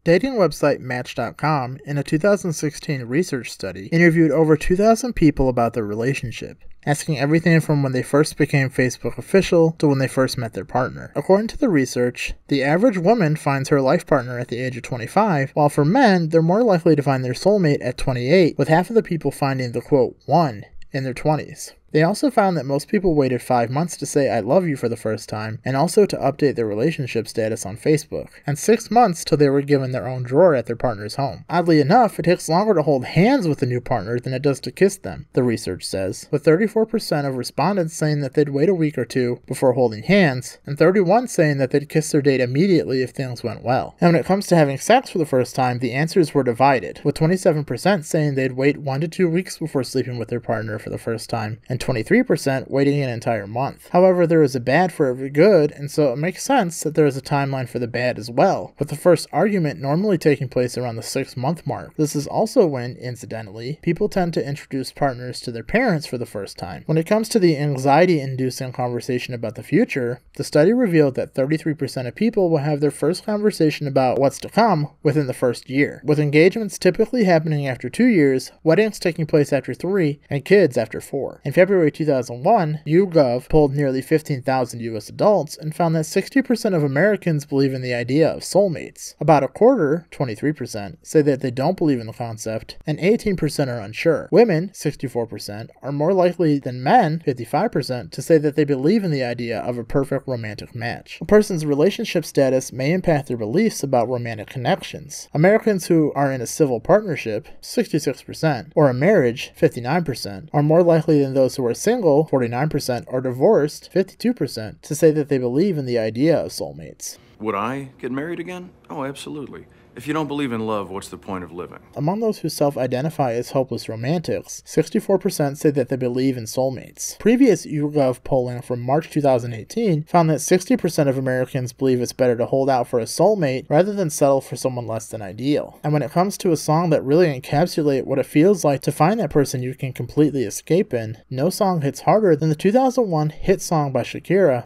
Dating website Match.com, in a 2016 research study, interviewed over 2,000 people about their relationship, asking everything from when they first became Facebook official to when they first met their partner. According to the research, the average woman finds her life partner at the age of 25, while for men, they're more likely to find their soulmate at 28, with half of the people finding the quote, one in their 20s. They also found that most people waited 5 months to say I love you for the first time, and also to update their relationship status on Facebook, and 6 months till they were given their own drawer at their partner's home. Oddly enough, it takes longer to hold hands with a new partner than it does to kiss them, the research says, with 34% of respondents saying that they'd wait a week or two before holding hands, and 31% saying that they'd kiss their date immediately if things went well. And when it comes to having sex for the first time, the answers were divided, with 27% saying they'd wait 1 to 2 weeks before sleeping with their partner for the first time, and 23% waiting an entire month. However, there is a bad for every good, and so it makes sense that there is a timeline for the bad as well, with the first argument normally taking place around the 6-month mark. This is also when, incidentally, people tend to introduce partners to their parents for the first time. When it comes to the anxiety-inducing conversation about the future, the study revealed that 33% of people will have their first conversation about what's to come within the first year, with engagements typically happening after 2 years, weddings taking place after 3, and kids after 4. In February 2001, YouGov polled nearly 15,000 U.S. adults and found that 60% of Americans believe in the idea of soulmates. About a quarter, 23%, say that they don't believe in the concept, and 18% are unsure. Women, 64%, are more likely than men, 55%, to say that they believe in the idea of a perfect romantic match. A person's relationship status may impact their beliefs about romantic connections. Americans who are in a civil partnership, 66%, or a marriage, 59%, are more likely than those who are single, 49%, or divorced, 52%, to say that they believe in the idea of soulmates. Would I get married again? Oh, absolutely. If you don't believe in love, what's the point of living? Among those who self-identify as hopeless romantics, 64% say that they believe in soulmates. Previous YouGov polling from March 2018 found that 60% of Americans believe it's better to hold out for a soulmate rather than settle for someone less than ideal. And when it comes to a song that really encapsulates what it feels like to find that person you can completely escape in, no song hits harder than the 2001 hit song by Shakira,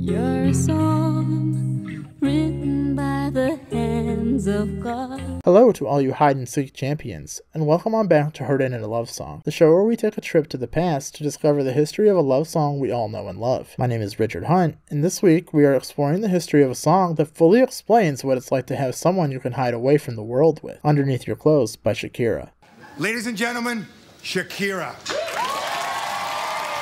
You're a song written by the hands of God. Hello to all you hide-and-seek champions, and welcome on back to Heard It in a Love Song, the show where we take a trip to the past to discover the history of a love song we all know and love. My name is Richard Hunt, and this week we are exploring the history of a song that fully explains what it's like to have someone you can hide away from the world with, Underneath Your Clothes by Shakira. Ladies and gentlemen, Shakira.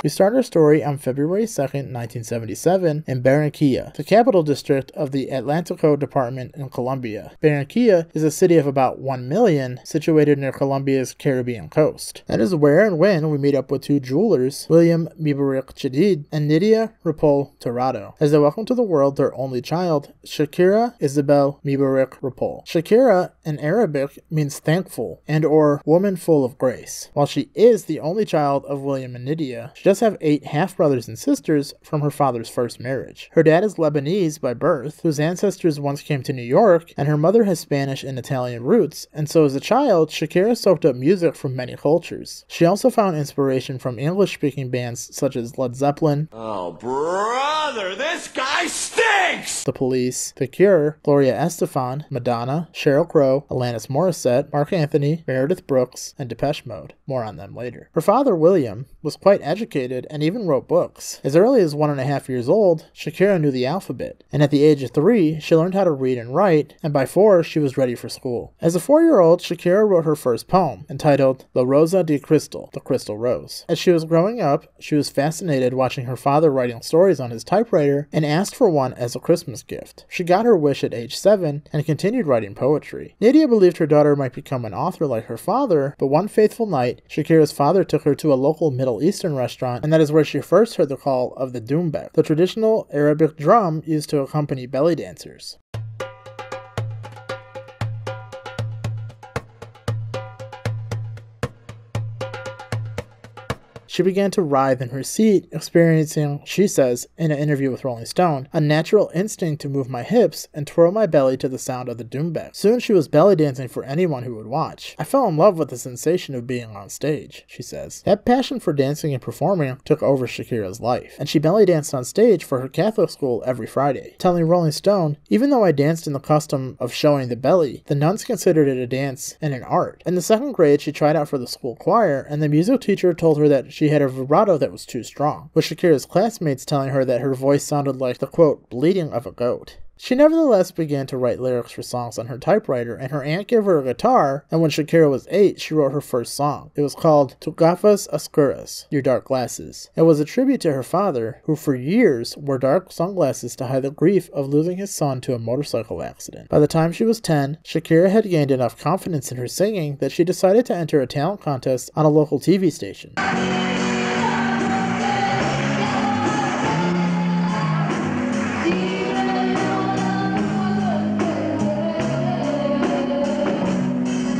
We start our story on February 2nd, 1977, in Barranquilla, the capital district of the Atlántico department in Colombia. Barranquilla is a city of about 1 million, situated near Colombia's Caribbean coast. That is where and when we meet up with two jewelers, William Mibarik Chedid and Nidia Ripoll Tirado, as they welcome to the world their only child, Shakira Isabel Mibarik Ripoll. Shakira, in Arabic, means thankful and or woman full of grace. While she is the only child of William and Nidia, she does have 8 half-brothers and sisters from her father's first marriage. Her dad is Lebanese by birth, whose ancestors once came to New York, and her mother has Spanish and Italian roots, and so as a child, Shakira soaked up music from many cultures. She also found inspiration from English-speaking bands such as Led Zeppelin, Oh, brother, this guy stinks! The Police, The Cure, Gloria Estefan, Madonna, Sheryl Crow, Alanis Morissette, Mark Anthony, Meredith Brooks, and Depeche Mode. More on them later. Her father, William, was quite educated and even wrote books. As early as 1.5 years old, Shakira knew the alphabet, and at the age of 3, she learned how to read and write, and by 4, she was ready for school. As a 4-year-old, Shakira wrote her first poem, entitled La Rosa de Cristal, The Crystal Rose. As she was growing up, she was fascinated watching her father writing stories on his typewriter and asked for one as a Christmas gift. She got her wish at age 7 and continued writing poetry. Nidia believed her daughter might become an author like her father, but one fateful night, Shakira's father took her to a local Middle Eastern restaurant, and that is where she first heard the call of the doumbek, the traditional Arabic drum used to accompany belly dancers. She began to writhe in her seat, experiencing, she says, in an interview with Rolling Stone, a natural instinct to move my hips and twirl my belly to the sound of the doumbek. Soon she was belly dancing for anyone who would watch. I fell in love with the sensation of being on stage, she says. That passion for dancing and performing took over Shakira's life, and she belly danced on stage for her Catholic school every Friday, telling Rolling Stone, even though I danced in the custom of showing the belly, the nuns considered it a dance and an art. In the second grade, she tried out for the school choir, and the music teacher told her that she had a vibrato that was too strong, with Shakira's classmates telling her that her voice sounded like the, quote, bleating of a goat. She nevertheless began to write lyrics for songs on her typewriter, and her aunt gave her a guitar, and when Shakira was 8, she wrote her first song. It was called Tu Gafas Oscuras, Your Dark Glasses. It was a tribute to her father, who for years wore dark sunglasses to hide the grief of losing his son to a motorcycle accident. By the time she was 10, Shakira had gained enough confidence in her singing that she decided to enter a talent contest on a local TV station.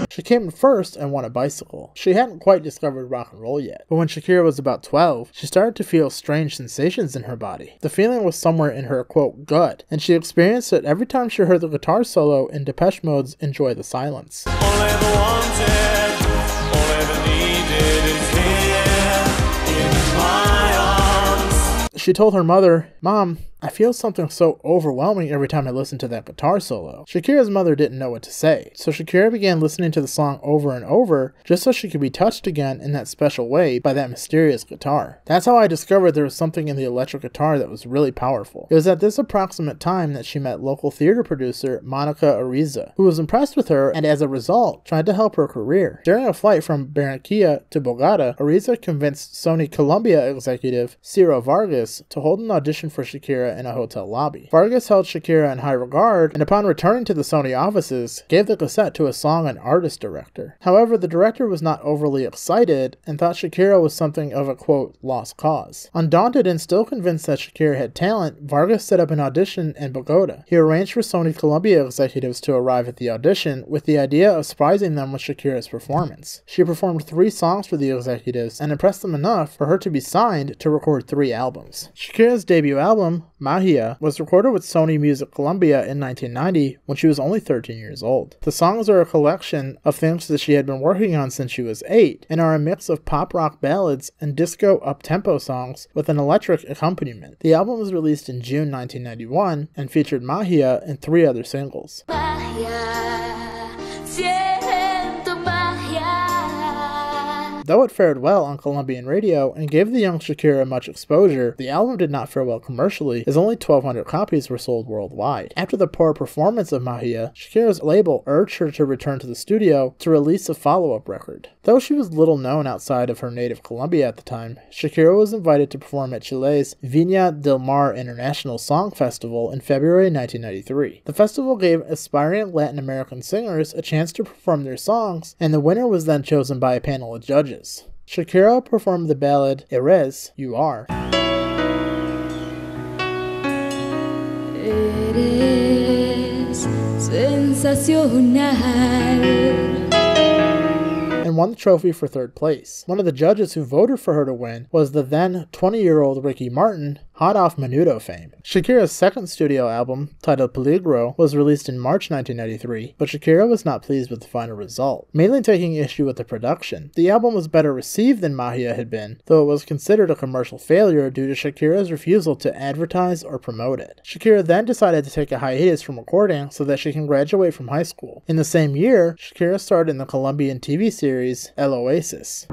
She came in first and won a bicycle. She hadn't quite discovered rock and roll yet, but when Shakira was about 12, she started to feel strange sensations in her body. The feeling was somewhere in her, quote, gut, and she experienced it every time she heard the guitar solo in Depeche Mode's Enjoy the Silence. Only the wanted, only the needed is here in my arms. She told her mother, "Mom, I feel something so overwhelming every time I listen to that guitar solo." Shakira's mother didn't know what to say, so Shakira began listening to the song over and over just so she could be touched again in that special way by that mysterious guitar. That's how I discovered there was something in the electric guitar that was really powerful. It was at this approximate time that she met local theater producer Monica Ariza, who was impressed with her and as a result tried to help her career. During a flight from Barranquilla to Bogota, Ariza convinced Sony Colombia executive Ciro Vargas to hold an audition for Shakira in a hotel lobby. Vargas held Shakira in high regard, and upon returning to the Sony offices, gave the cassette to a song and artist director. However, the director was not overly excited and thought Shakira was something of a, quote, lost cause. Undaunted and still convinced that Shakira had talent, Vargas set up an audition in Bogota. He arranged for Sony Colombia executives to arrive at the audition with the idea of surprising them with Shakira's performance. She performed 3 songs for the executives and impressed them enough for her to be signed to record 3 albums. Shakira's debut album, Magia, was recorded with Sony Music Colombia in 1990 when she was only 13 years old. The songs are a collection of things that she had been working on since she was 8 and are a mix of pop rock ballads and disco up-tempo songs with an electric accompaniment. The album was released in June 1991 and featured Magia and 3 other singles. Though it fared well on Colombian radio and gave the young Shakira much exposure, the album did not fare well commercially, as only 1,200 copies were sold worldwide. After the poor performance of Magia, Shakira's label urged her to return to the studio to release a follow-up record. Though she was little known outside of her native Colombia at the time, Shakira was invited to perform at Chile's Viña del Mar International Song Festival in February 1993. The festival gave aspiring Latin American singers a chance to perform their songs, and the winner was then chosen by a panel of judges. Shakira performed the ballad Eres, You Are. Eres sensacional. And won the trophy for 3rd place. One of the judges who voted for her to win was the then 20-year-old Ricky Martin, hot off Menudo fame. Shakira's second studio album, titled Peligro, was released in March 1993, but Shakira was not pleased with the final result, mainly taking issue with the production. The album was better received than Magia had been, though it was considered a commercial failure due to Shakira's refusal to advertise or promote it. Shakira then decided to take a hiatus from recording so that she can graduate from high school. In the same year, Shakira starred in the Colombian TV series El Oasis.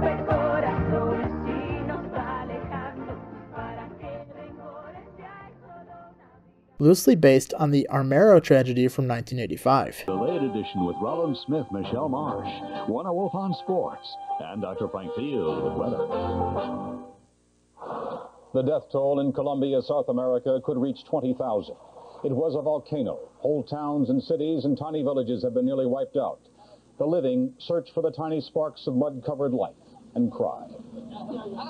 Loosely based on the Armero tragedy from 1985. The late edition with Rollin Smith, Michelle Marsh, Warner Wolf on sports, and Dr. Frank Field with weather. The death toll in Colombia, South America could reach 20,000. It was a volcano. Whole towns and cities and tiny villages have been nearly wiped out. The living search for the tiny sparks of mud-covered life. and cry.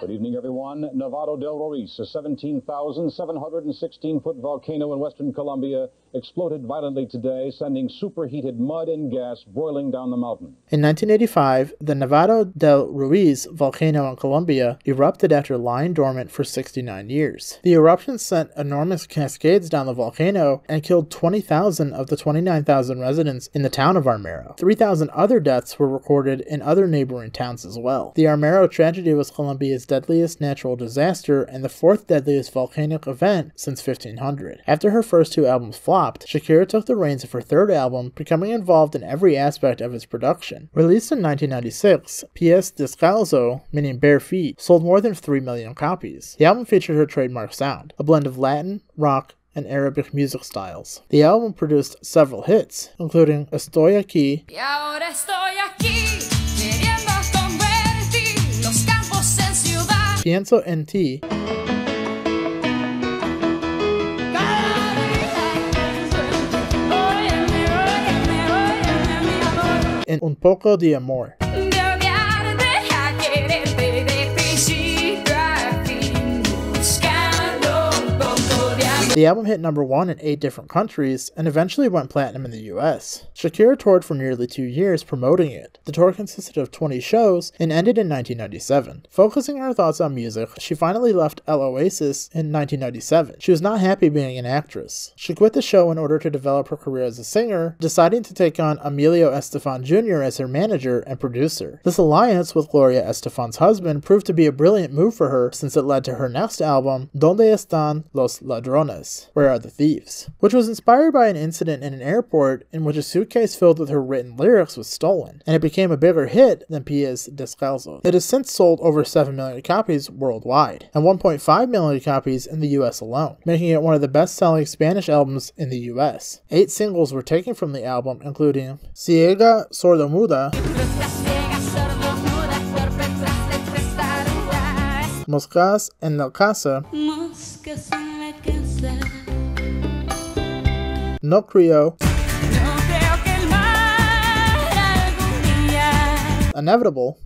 Good evening, everyone. Nevado del Ruiz, a 17,716-foot volcano in western Colombia, exploded violently today, sending superheated mud and gas boiling down the mountain. In 1985, the Nevado del Ruiz volcano in Colombia erupted after lying dormant for 69 years. The eruption sent enormous cascades down the volcano and killed 20,000 of the 29,000 residents in the town of Armero. 3,000 other deaths were recorded in other neighboring towns as well. The Armero tragedy was Colombia's deadliest natural disaster and the fourth deadliest volcanic event since 1500. After her first two albums flopped, Shakira took the reins of her third album, becoming involved in every aspect of its production. Released in 1996, Pies Descalzo, meaning bare feet, sold more than 3 million copies. The album featured her trademark sound, a blend of Latin, rock, and Arabic music styles. The album produced several hits, including Estoy Aquí, Pienso en Ti, and Un Poco de Amor. The album hit #1 in 8 different countries and eventually went platinum in the US. Shakira toured for nearly 2 years promoting it. The tour consisted of 20 shows and ended in 1997. Focusing her thoughts on music, she finally left El Oasis in 1997. She was not happy being an actress. She quit the show in order to develop her career as a singer, deciding to take on Emilio Estefan Jr. as her manager and producer. This alliance with Gloria Estefan's husband proved to be a brilliant move for her since it led to her next album, Donde Están los Ladrones? Where Are the Thieves? Which was inspired by an incident in an airport in which a suitcase filled with her written lyrics was stolen, and it became a bigger hit than Pies Descalzo. It has since sold over 7 million copies worldwide, and 1.5 million copies in the US alone, making it one of the best-selling Spanish albums in the US. 8 singles were taken from the album, including Ciega Sordomuda, Moscas en la Casa, No Creo, Inevitable,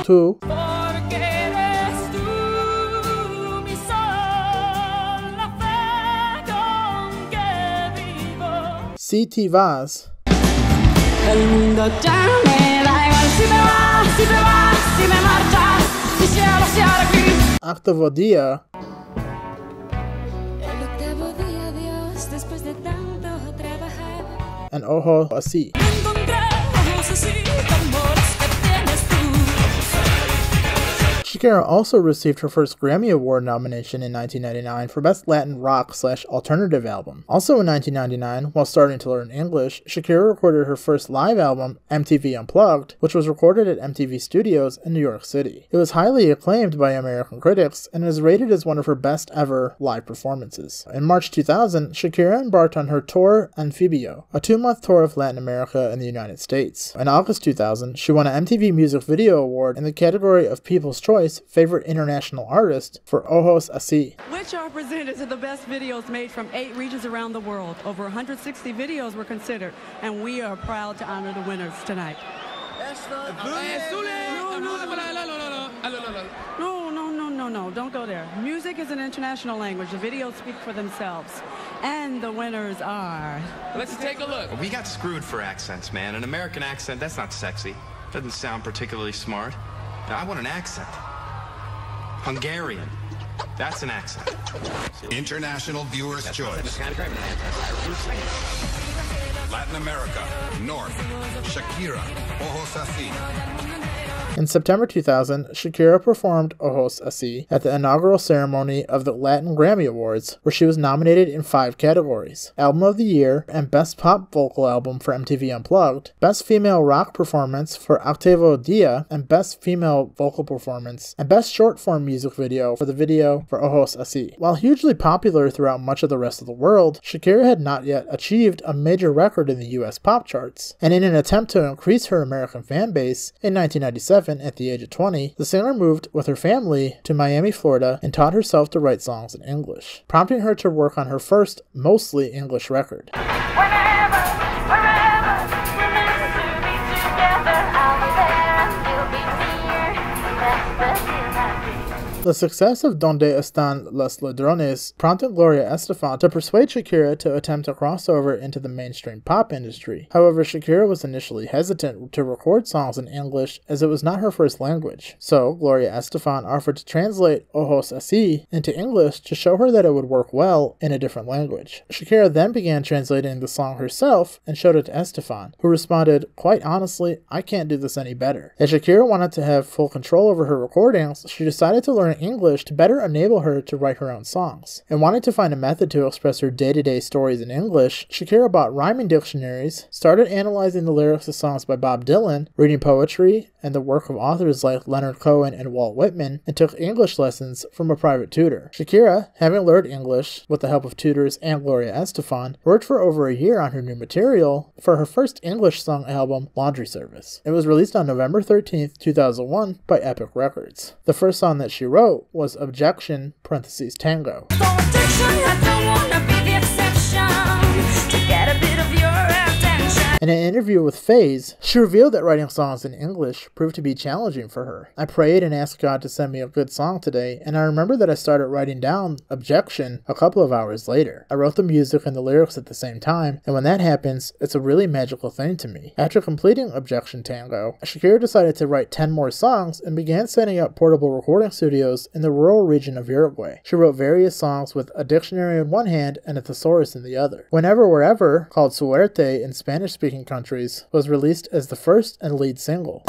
Tú, Si Te Vas, El mundo ya me da igual si me vas, si te vas, si me marchas, si cielo se hará gris. Octavo Dia, El octavo día, Dios, después de tanto trabajar, and Ojo Así. encontramos así amores que tienes tú. Shakira also received her first Grammy Award nomination in 1999 for Best Latin Rock/Alternative Album. Also in 1999, while starting to learn English, Shakira recorded her first live album, MTV Unplugged, which was recorded at MTV Studios in New York City. It was highly acclaimed by American critics and is rated as one of her best ever live performances. In March 2000, Shakira embarked on her Tour Anfibio, a 2-month tour of Latin America and the United States. In August 2000, she won an MTV Music Video Award in the category of People's Choice Favorite International Artist for Ojos Así. Which are presented to the best videos made from 8 regions around the world. Over 160 videos were considered, and we are proud to honor the winners tonight. No, don't go there. Music is an international language. The videos speak for themselves. And the winners are... Let's take a look. We got screwed for accents, man. An American accent, that's not sexy. Doesn't sound particularly smart. Now, I want an accent. Hungarian. That's an accent. International Viewer's Choice. Latin America, North, Shakira, Ojos Así. In September 2000, Shakira performed Ojos Así at the inaugural ceremony of the Latin Grammy Awards, where she was nominated in 5 categories: Album of the Year and Best Pop Vocal Album for MTV Unplugged, Best Female Rock Performance for Octavo Dia, and Best Female Vocal Performance, and Best Short Form Music Video for the video for Ojos Así. While hugely popular throughout much of the rest of the world, Shakira had not yet achieved a major record in the US pop charts, and in an attempt to increase her American fan base, in 1997, 1997, at the age of 20, the singer moved with her family to Miami, Florida, and taught herself to write songs in English, prompting her to work on her first, mostly English record. The success of Donde Están los Ladrones prompted Gloria Estefan to persuade Shakira to attempt a crossover into the mainstream pop industry. However, Shakira was initially hesitant to record songs in English as it was not her first language. So, Gloria Estefan offered to translate Ojos Así into English to show her that it would work well in a different language. Shakira then began translating the song herself and showed it to Estefan, who responded, "Quite honestly, I can't do this any better." As Shakira wanted to have full control over her recordings, she decided to learn English to better enable her to write her own songs. And wanting to find a method to express her day-to-day stories in English, Shakira bought rhyming dictionaries, started analyzing the lyrics of songs by Bob Dylan, reading poetry and the work of authors like Leonard Cohen and Walt Whitman, and took English lessons from a private tutor. Shakira, having learned English with the help of tutors and Gloria Estefan, worked for over a year on her new material for her first English song album, Laundry Service. It was released on November 13th, 2001 by Epic Records. The first song that she wrote was Objection (Tango). In an interview with FaZe, she revealed that writing songs in English proved to be challenging for her. "I prayed and asked God to send me a good song today, and I remember that I started writing down Objection a couple of hours later. I wrote the music and the lyrics at the same time, and when that happens, it's a really magical thing to me." After completing Objection Tango, Shakira decided to write 10 more songs and began setting up portable recording studios in the rural region of Uruguay. She wrote various songs with a dictionary in one hand and a thesaurus in the other. Whenever Wherever, called Suerte in Spanish-speaking countries, was released as the first and lead single.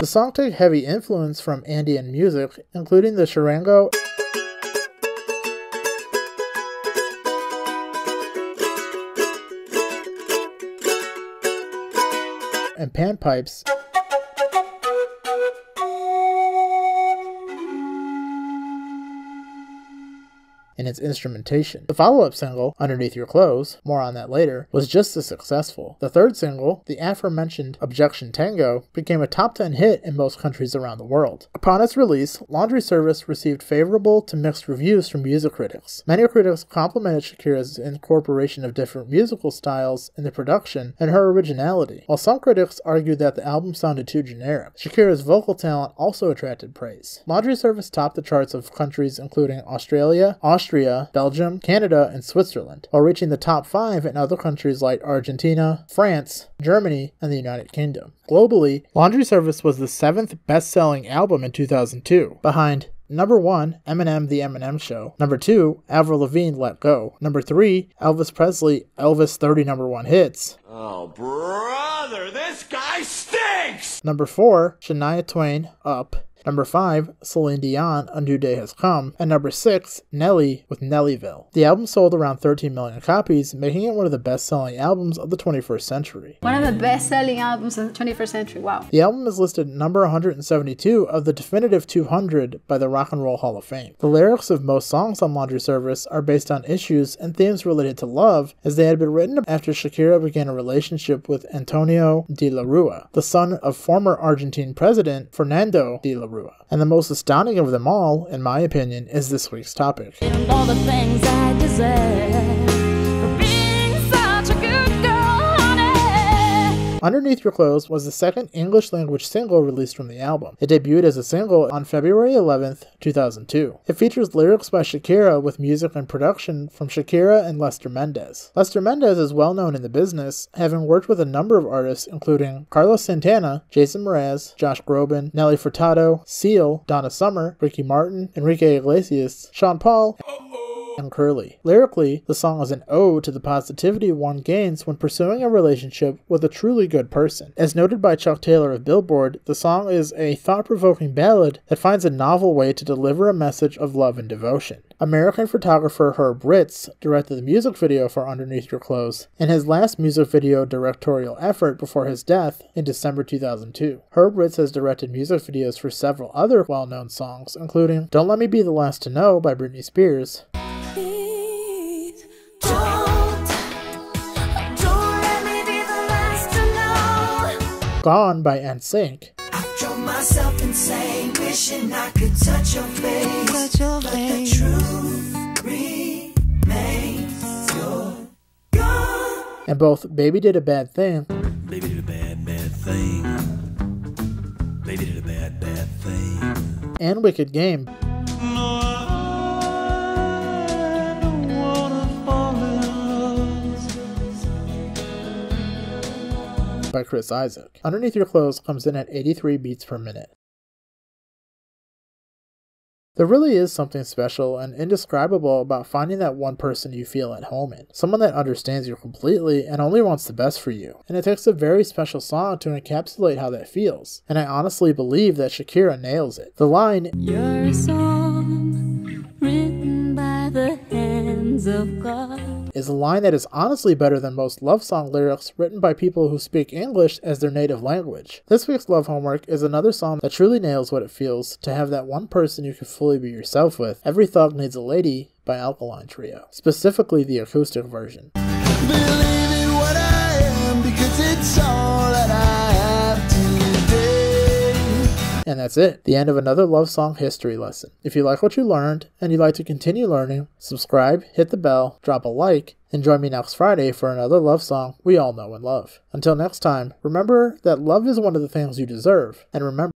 The song took heavy influence from Andean music, including the charango and panpipes, in its instrumentation. The follow-up single, Underneath Your Clothes, more on that later, was just as successful. The third single, the aforementioned Objection Tango, became a top 10 hit in most countries around the world. Upon its release, Laundry Service received favorable to mixed reviews from music critics. Many critics complimented Shakira's incorporation of different musical styles in the production and her originality, while some critics argued that the album sounded too generic. Shakira's vocal talent also attracted praise. Laundry Service topped the charts of countries including Australia, Austria, Belgium, Canada, and Switzerland, while reaching the top 5 in other countries like Argentina, France, Germany, and the United Kingdom. Globally, Laundry Service was the 7th best-selling album in 2002, behind Number 1, Eminem, The Eminem Show. Number 2, Avril Lavigne, Let Go. Number 3, Elvis Presley, Elvis 30 #1 hits. Oh, brother, this guy stinks! Number 4, Shania Twain, Up. Number 5, Celine Dion, A New Day Has Come. And number 6, Nelly with Nellyville. The album sold around 13 million copies, making it one of the best-selling albums of the 21st century. One of the best-selling albums of the 21st century, wow. The album is listed number 172 of the Definitive 200 by the Rock and Roll Hall of Fame. The lyrics of most songs on Laundry Service are based on issues and themes related to love, as they had been written after Shakira began a relationship with Antonio de la Rua, the son of former Argentine president Fernando de la Rua. And the most astounding of them all, in my opinion, is this week's topic. All the things I deserve for being such a good girl, honey. Underneath Your Clothes was the second English-language single released from the album. It debuted as a single on February 11th, 2002. It features lyrics by Shakira with music and production from Shakira and Lester Mendez. Lester Mendez is well known in the business, having worked with a number of artists including Carlos Santana, Jason Mraz, Josh Groban, Nelly Furtado, Seal, Donna Summer, Ricky Martin, Enrique Iglesias, Sean Paul, and Curly. Lyrically, the song is an ode to the positivity one gains when pursuing a relationship with a truly good person. As noted by Chuck Taylor of Billboard, the song is a thought-provoking ballad that finds a novel way to deliver a message of love and devotion. American photographer Herb Ritz directed the music video for Underneath Your Clothes in his last music video directorial effort before his death in December 2002. Herb Ritz has directed music videos for several other well-known songs, including Don't Let Me Be the Last to Know by Britney Spears, Don't let me be the last to know. Gone by NSYNC, I drove myself insane, wishing I could touch your face. But the truth remains, you're gone. and both Baby Did a Bad Thing Baby did a bad, bad thing. Baby did a bad, bad thing. and Wicked Game by Chris Isaac. Underneath Your Clothes comes in at 83 beats per minute. There really is something special and indescribable about finding that one person you feel at home in. Someone that understands you completely and only wants the best for you. And it takes a very special song to encapsulate how that feels. And I honestly believe that Shakira nails it. The line, You're a song written by the hands of God, is a line that is honestly better than most love song lyrics written by people who speak English as their native language. This week's Love Homework is another song that truly nails what it feels to have that one person you can fully be yourself with. Every Thug Needs a Lady by Alkaline Trio, specifically the acoustic version. Believe in what I am because it's all that I have today. And that's it, the end of another love song history lesson. If you like what you learned, and you'd like to continue learning, subscribe, hit the bell, drop a like, and join me next Friday for another love song we all know and love. Until next time, remember that love is one of the things you deserve, and remember